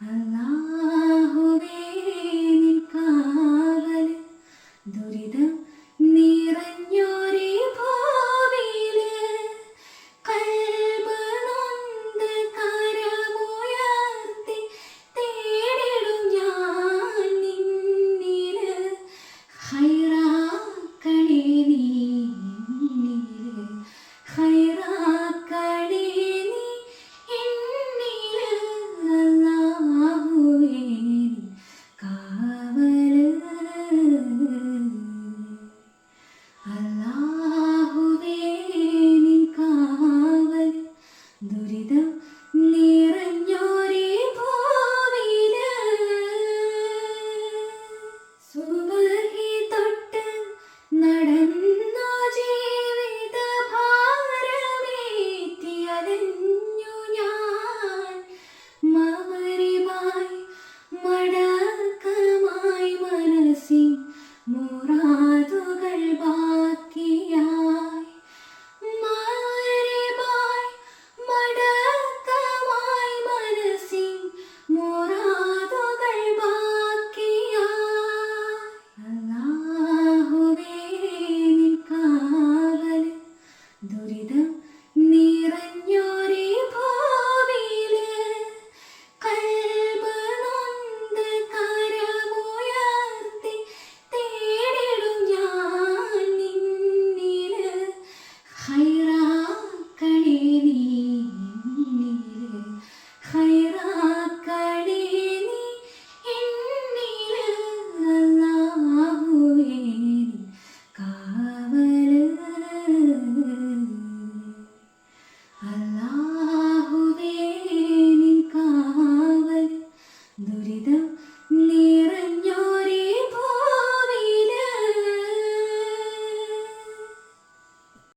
അല്ലാഹുവേ നിൻ കാവൽ ദുരിതം നിറഞ്ഞൊരു ഭൂമിയില് കൽബ് നൊന്ത് കരമുയർത്തി തേടിടും ഞാൻ നിന്നില് ഹൈറാക്കണേ നീ എന്നില് ഹൈറാക്കണേ നീ എന്നില് അല്ലാഹുവേ നിൻ കാവല് അല്ലാഹുവേ നിൻ കാവൽ ദുരിതം നിറഞ്ഞൊരു ഭൂമിയില് സുബഹി തൊട്ട് നടന്നു ജീവിത ഭാരമേറ്റി അലഞ്ഞു ഞാൻ മഗ്‌രിബായി മടക്കമായി മനസ്സിൻ മുറാദുകൾ ബാക്കിയായി മഗ്‌രിബായി മടക്കമായി മനസ്സിൻ മുറാദുകൾ ബാക്കിയായി അല്ലാഹുവേ നിൻ കാവൽ ദുരിതം നിറഞ്ഞൊരു ഭൂമിയില് കൽബ് നൊന്ത് കരമുയർത്തി തേടിടും ഞാൻ നിന്നില് ഹൈറാക്കണേ നീ എന്നില് ഹൈറാക്കണേ നീ എന്നില് അല്ലാഹുവേ നിൻ കാവല് അല്ലാഹുവേ നിൻ കാവൽ ദുരിതം നിറ